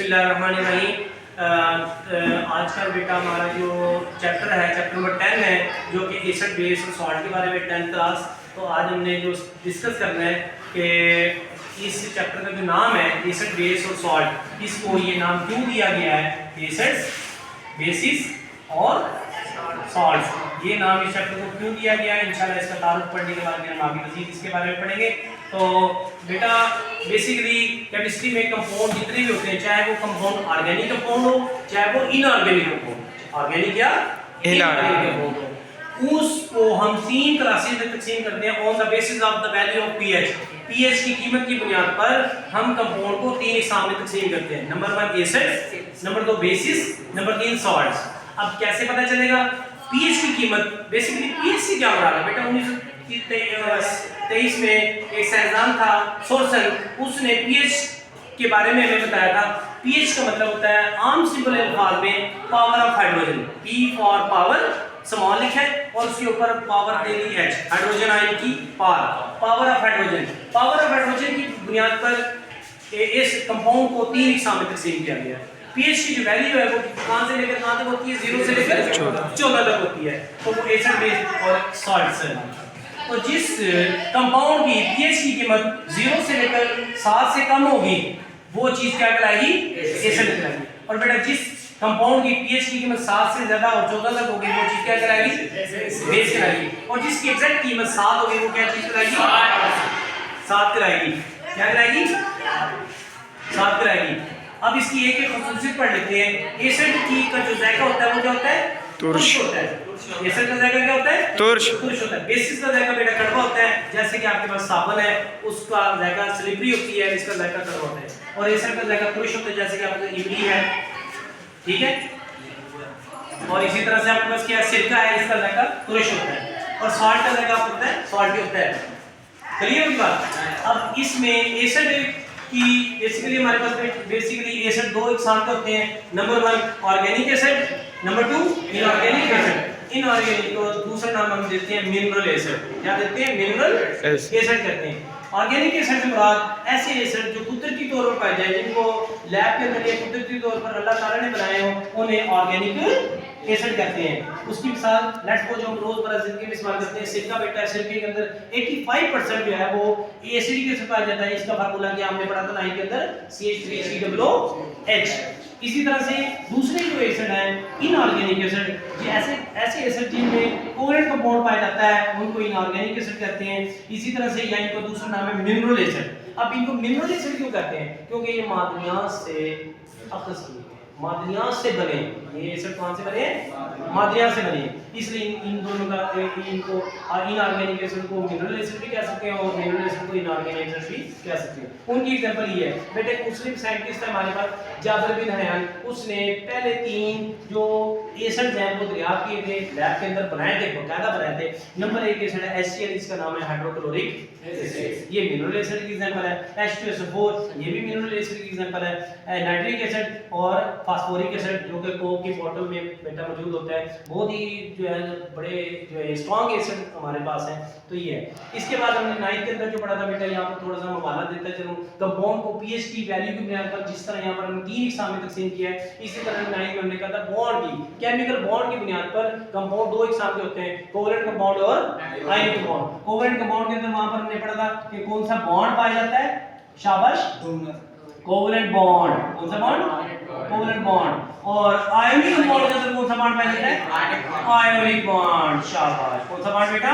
बिस्मिल्लाहिर्रहमानिर्रहीम। आज का बेटा हमारा जो चैप्टर है, चैप्टर नंबर 10 है, जो कि एसिड बेस और सॉल्ट के बारे में 10th क्लास। तो आज हमने जो डिस्कस करना है कि इस चैप्टर का जो नाम है एसिड बेस और सॉल्ट, इसको ये नाम क्यों दिया गया है, एसिड्स, बेसिस और सॉल्ट, ये नाम इस चैप्टर को क्यों दिया गया है। इंशाल्लाह इसका तारुफ पढ़ने के बाद हम आगे मजीद इसके बारे में पढ़ेंगे। तो बेटा बेसिकली केमिस्ट्री में कंपाउंड जितने भी होते हैं, चाहे वो कंपाउंड ऑर्गेनिक कंपाउंड हो, चाहे वो इनऑर्गेनिक कंपाउंड, ऑर्गेनिक या इनऑर्गेनिक कंपाउंड हो, उसको हम 3 क्लासेस में तकसीम करते हैं on the basis of the value of pH. PH की कीमत की बुनियाद पर हम कंपाउंड को 3 हिस्सों में तकसीम करते हैं। Number 1 acids, number 2 basis, number 3 salts. अब कैसे पता चलेगा पीएच की कीमत? बेसिकली पीएच से क्या मुराद है बेटा? 1923 में एक साइंसदान था सोर्सन, उसने पीएच के बारे में हमें बताया था। पीएच का मतलब होता है आम सिंपल अल्फाज में power of hydrogen, P for power small लिखा है और उसके ऊपर पावर दे दी एच, हाइड्रोजन आयन की power of hydrogen. Power of hydrogen की बुनियाद पर इस कंपाउंड को 3 हिस्सों में तकसीम किया गया है। पीएच की जो वैल्यू है वो कहां से लेकर कहां तक होती है? 0 से लेकर 14 तक होती है। तो वो एसिड बेस और सॉल्ट्स है। तो जिस कंपाउंड की पीएच की कीमत 0 से लेकर 7 से कम होगी वो चीज क्या कहलाएगी? एसिड कहलाएगी। और बेटा जिस कंपाउंड की पीएच की कीमत 7 से ज्यादा और 14 तक होगी वो चीज क्या कहलाएगी? बेस कहलाएगी। और जिसकी एग्जैक्ट कीमत 7 होगी वो क्या चीज कहलाएगी? 7 कहलाएगी। क्या कहलाएगी? 7 कहलाएगी। अब इसकी एक एक खासियत पढ़ लेते हैं। एसिड की का जो जायका होता है वो क्या होता है? तुर्श होता है। एसिड का जायका क्या होता है? तुर्श होता है। बेसिस का जायका बेटा कड़वा होता है। जैसे कि आपके पास साबुन है, उसका जायका स्लिपरी होती है, इसका जायका कड़वा होता है। और एसिड का जायका तुर्श होता है, जैसे कि आपके पास इमली है, ठीक है। और इसी तरह से आपके पास क्या सिरका है, इसका जायका तुर्श होता है। और सॉल्ट का जायका होता है सॉल्टी होता है। क्लियर हुई बात? अब इसमें एसिड कि बेसिकली हमारे पास बेसिकली एसिड 2 इकसाम के होते हैं। Number 1 organic acid, number 2 inorganic acid. Inorganic को दूसरा नाम हम देते हैं मिनरल एसिड। क्या देते हैं? मिनरल एसिड कहते हैं। ऑर्गेनिक एसिड से मुराद ऐसे एसिड जो कुदरती तौर पर पाए जाए, जिनको लैब के अंदर या कुदरती तौर पर अल्लाह ताला ने बनाए हो, उन्हें ऑर्गेनिक एसिड कहते हैं। उसकी मिसाल लेट्स सपोज हम रोजमर्रा जिंदगी में इस्तेमाल करते हैं सिरका। बेटा सिरके के अंदर 85% जो है वो एसिडिक एसिड पाया जाता है। इसका फार्मूला क्या हमने पढ़ा था 9 के अंदर, CH3COOH। इसी तरह से दूसरे जो एसिड है इनऑर्गेनिक एसिड, ये ऐसे एसिड जिनमें कोवलेंट कंपाउंड पाया जाता है उनको इनऑर्गेनिक एसिड कहते हैं। इसी तरह से या इनका दूसरा नाम है मिनरल एसिड। अब इनको मिनरल एसिड क्यों कहते हैं? क्योंकि ये मादनियात से अखज़ किए, मादनियात से बने। ये एसिड कहां से बने? मादनियात से बने। इसलिए इन दोनों का इनको इनऑर्गेनिक एसिड को मिनरल एसिड भी कह सकते हैं और मिनरल एसिड को इनऑर्गेनिक एसिड भी कह सकते हैं। उनकी एग्जांपल ये है बेटे, एक मुस्लिम साइंटिस्ट है हमारे पास जाबिर बिन हयान, उसने पहले 3 जो एसिड हैं वो दरियाफ्त किए थे, लैब के अंदर बनाए थे, बाकायदा बनाए थे। नंबर 1 एसिड है HCl, इसका नाम है हाइड्रोक्लोरिक एसिड, ये मिनरल एसिड की एग्जांपल है। H2SO4, ये भी मिनरल एसिड की एग्जांपल है। नाइट्रिक एसिड और फास्फोरिक एसिड जो कि कोक की बोतल में बेटा मौजूद होता है, बहुत ही जो है बड़े जो है स्ट्रॉन्ग एसिड हमारे पास है। तो ये है। इसके बाद हमने 9th के अंदर जो पढ़ा था बेटा, यहाँ पर थोड़ा सा हवाला देता चलूं। कंपाउंड को पीएच की वैल्यू की बुनियाद पर जिस तरह यहाँ पर हमने 3 हिस्सों में तकसीम किया है, इसी तरह 9th में हमने कहा था बॉन्ड की, केमिकल बॉन्ड की बुनियाद पर कंपाउंड 2 हिस्सों के होते हैं, कोवलेंट कंपाउंड और आयनिक कंपाउंड। कोवलेंट कंपाउंड के अंदर वहां पर हमने पढ़ा था कि कौन सा बॉन्ड पाया जाता है? शाबाश, कोवलेंट बॉन्ड। कौन सा बॉन्ड? Covalent bond. और आयोनिक बॉन्ड के अंदर कौन सा बॉन्ड पाया जाता है? Ionic bond. शाबाश, कौन सा बॉन्ड बेटा?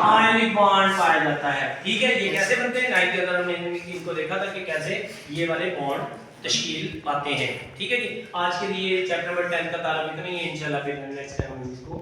आयोनिक बॉन्ड पाया जाता है। ठीक है, ये कैसे बनते हैं? 9th के अंदर हमने इनको देखा था कि कैसे ये वाले बॉन्ड तश्कील पाते हैं। ठीक है जी। आज के लिए चैप्टर नंबर 10 का ताल्लुक इतना ही है। इंशाल्लाह फिर नेक्स्ट टाइम हम इसको